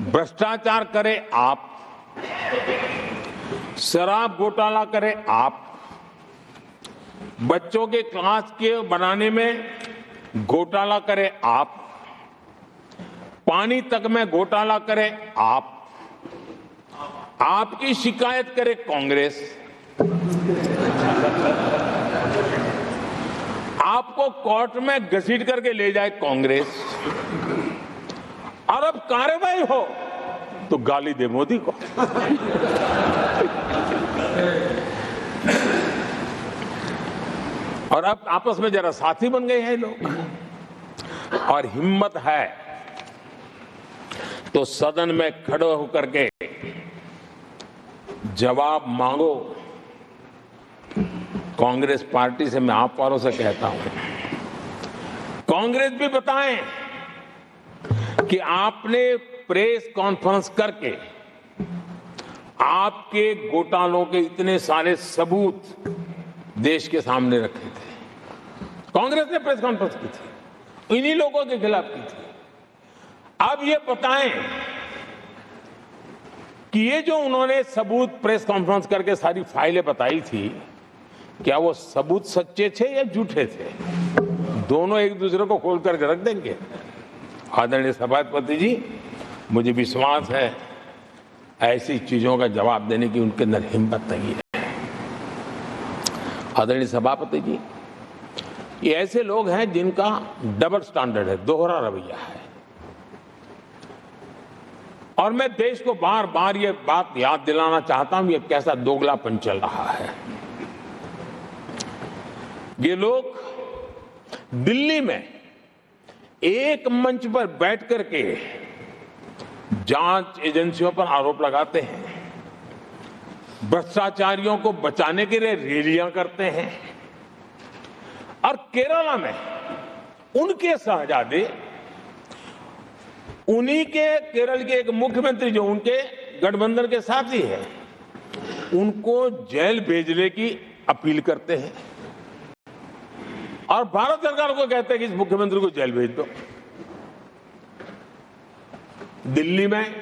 भ्रष्टाचार करे आप, शराब घोटाला करे आप, बच्चों के क्लास के बनाने में घोटाला करे आप, पानी तक में घोटाला करे आप, आपकी शिकायत करे कांग्रेस, आपको कोर्ट में घसीट करके ले जाए कांग्रेस, और अब कार्रवाई हो तो गाली दे मोदी को। और अब आपस में जरा साथी बन गए हैं लोग, और हिम्मत है तो सदन में खड़े होकर के जवाब मांगो। कांग्रेस पार्टी से मैं आप वालों से कहता हूं, कांग्रेस भी बताएं कि आपने प्रेस कॉन्फ्रेंस करके आपके घोटालों के इतने सारे सबूत देश के सामने रखे थे। कांग्रेस ने प्रेस कॉन्फ्रेंस की थी, इन्हीं लोगों के खिलाफ की थी। अब ये बताएं कि ये जो उन्होंने सबूत प्रेस कॉन्फ्रेंस करके सारी फाइलें बताई थी, क्या वो सबूत सच्चे थे या झूठे थे? दोनों एक दूसरे को खोल करके रख देंगे। आदरणीय सभापति जी, मुझे विश्वास है ऐसी चीजों का जवाब देने की उनके अंदर हिम्मत नहीं है। आदरणीय सभापति जी, ये ऐसे लोग हैं जिनका डबल स्टैंडर्ड है, दोहरा रवैया है। और मैं देश को बार बार ये बात याद दिलाना चाहता हूं, ये कैसा दोगलापन चल रहा है। ये लोग दिल्ली में एक मंच पर बैठ करके जांच एजेंसियों पर आरोप लगाते हैं, भ्रष्टाचारियों को बचाने के लिए रैलियां करते हैं, और केरला में उनके शहजादे, उन्हीं के केरल के एक मुख्यमंत्री जो उनके गठबंधन के साथी हैं, उनको जेल भेजने की अपील करते हैं, और भारत सरकार को कहते हैं कि इस मुख्यमंत्री को जेल भेज दो। दिल्ली में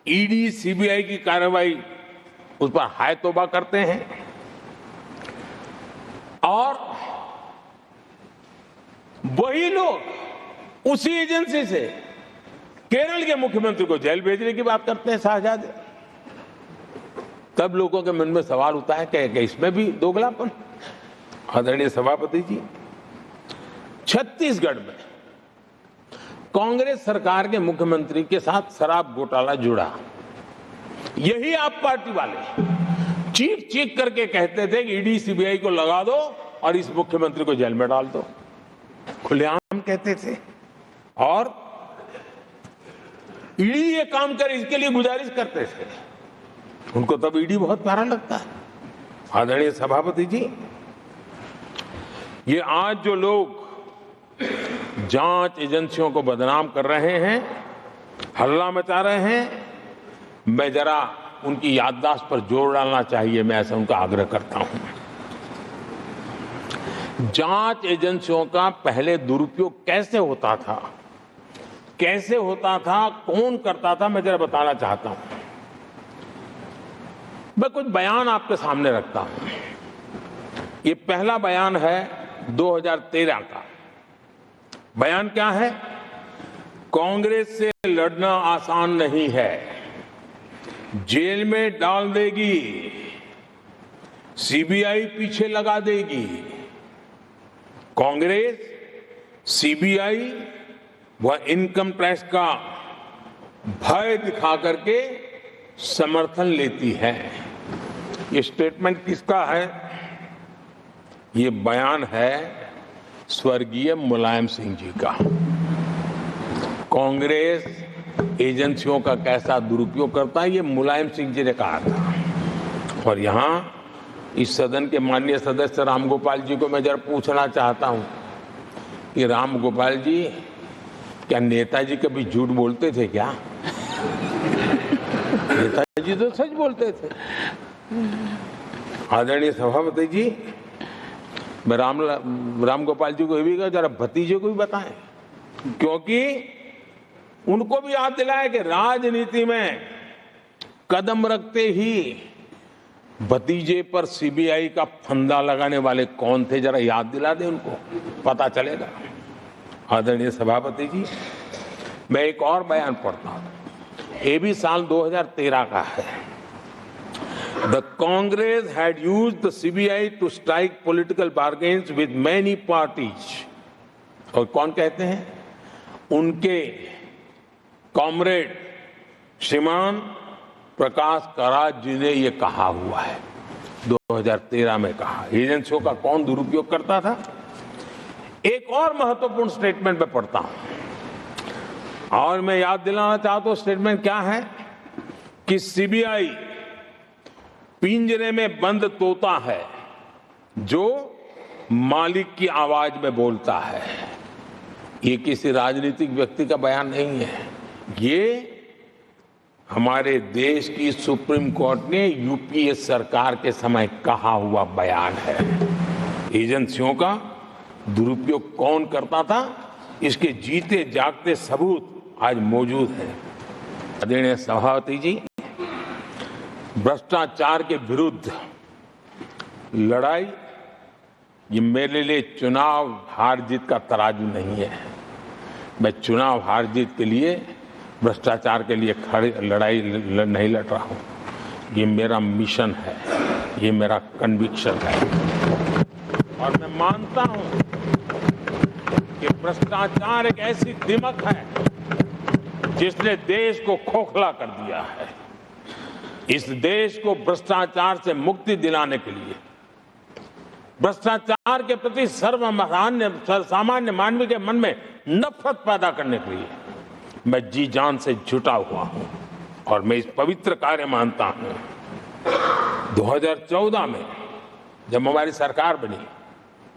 ईडी सीबीआई की कार्रवाई उस पर हाय तौबा करते हैं, और वही लोग उसी एजेंसी से केरल के मुख्यमंत्री को जेल भेजने की बात करते हैं, शहजादे। तब लोगों के मन में सवाल उठता है कि इसमें भी दोगलापन। आदरणीय सभापति जी, छत्तीसगढ़ में कांग्रेस सरकार के मुख्यमंत्री के साथ शराब घोटाला जुड़ा। यही आप पार्टी वाले चीख चीख करके कहते थे कि ईडी सीबीआई को लगा दो और इस मुख्यमंत्री को जेल में डाल दो, खुलेआम कहते थे। और ईडी ये काम करे इसके लिए गुजारिश करते थे। उनको तब ईडी बहुत प्यारा लगता है। आदरणीय सभापति जी, ये आज जो लोग जांच एजेंसियों को बदनाम कर रहे हैं, हल्ला मचा रहे हैं, मैं जरा उनकी याददाश्त पर जोर डालना चाहिए, मैं ऐसा उनका आग्रह करता हूं। जांच एजेंसियों का पहले दुरुपयोग कैसे होता था, कौन करता था, मैं जरा बताना चाहता हूं। मैं कुछ बयान आपके सामने रखता हूं। ये पहला बयान है 2013 का। बयान क्या है? कांग्रेस से लड़ना आसान नहीं है, जेल में डाल देगी, सीबीआई पीछे लगा देगी। कांग्रेस सीबीआई व इनकम टैक्स का भय दिखा करके समर्थन लेती है। ये स्टेटमेंट किसका है? ये बयान है स्वर्गीय मुलायम सिंह जी का। कांग्रेस एजेंसियों का कैसा दुरुपयोग करता है, ये मुलायम सिंह जी ने कहा था। और यहां इस सदन के माननीय सदस्य रामगोपाल जी को मैं जरा पूछना चाहता हूं कि रामगोपाल जी, क्या नेताजी कभी झूठ बोलते थे क्या? नेताजी तो सच बोलते थे। आदरणीय सभापति जी, मैं रामगोपाल जी को ये भी कहा जरा भतीजे को भी बताएं, क्योंकि उनको भी याद दिलाया कि राजनीति में कदम रखते ही भतीजे पर सीबीआई का फंदा लगाने वाले कौन थे, जरा याद दिला दें उनको, पता चलेगा। आदरणीय सभापति जी, मैं एक और बयान पढ़ता हूं, ये भी साल 2013 का है। The Congress had used the CBI to strike political bargains with many parties. और कौन कहते हैं? उनके कॉमरेड श्रीमान प्रकाश करात जी ने ये कहा हुआ है, 2013 में कहा। एजेंसियों का कौन दुरुपयोग करता था? एक और महत्वपूर्ण स्टेटमेंट में पढ़ता हूं और मैं याद दिलाना चाहता हूं, स्टेटमेंट क्या है कि सीबीआई पिंजरे में बंद तोता है जो मालिक की आवाज में बोलता है। ये किसी राजनीतिक व्यक्ति का बयान नहीं है, ये हमारे देश की सुप्रीम कोर्ट ने यूपीए सरकार के समय कहा हुआ बयान है। एजेंसियों का दुरुपयोग कौन करता था, इसके जीते जागते सबूत आज मौजूद है। आदरणीय सभापति जी, भ्रष्टाचार के विरुद्ध लड़ाई ये मेरे लिए चुनाव हार जीत का तराजू नहीं है। मैं चुनाव हार जीत के लिए, भ्रष्टाचार के लिए खड़ी लड़ाई नहीं लड़ रहा हूं। ये मेरा मिशन है, ये मेरा कन्विक्शन है और मैं मानता हूं कि भ्रष्टाचार एक ऐसी दिमक है जिसने देश को खोखला कर दिया है। इस देश को भ्रष्टाचार से मुक्ति दिलाने के लिए, भ्रष्टाचार के प्रति सामान्य मानव के मन में नफरत पैदा करने के लिए मैं जी जान से जुटा हुआ हूं और मैं इस पवित्र कार्य मानता हूं। 2014 में जब हमारी सरकार बनी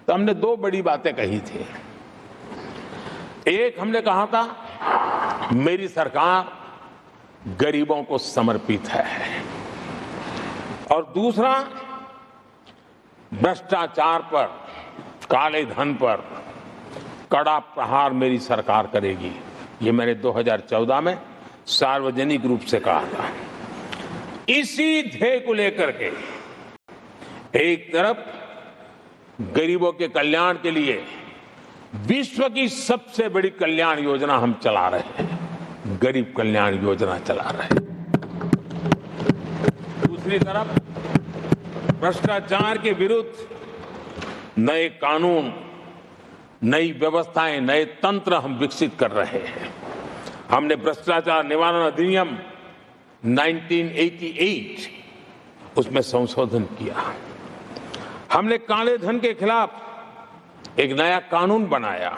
तो हमने दो बड़ी बातें कही थी। एक, हमने कहा था मेरी सरकार गरीबों को समर्पित है, और दूसरा, भ्रष्टाचार पर, काले धन पर कड़ा प्रहार मेरी सरकार करेगी। ये मैंने 2014 में सार्वजनिक रूप से कहा था। इसी ध्येय को लेकर के एक तरफ गरीबों के कल्याण के लिए विश्व की सबसे बड़ी कल्याण योजना हम चला रहे हैं, गरीब कल्याण योजना चला रहे हैं। दूसरी तरफ भ्रष्टाचार के विरुद्ध नए कानून, नई व्यवस्थाएं, नए तंत्र हम विकसित कर रहे हैं। हमने भ्रष्टाचार निवारण अधिनियम 1988 उसमें संशोधन किया। हमने काले धन के खिलाफ एक नया कानून बनाया।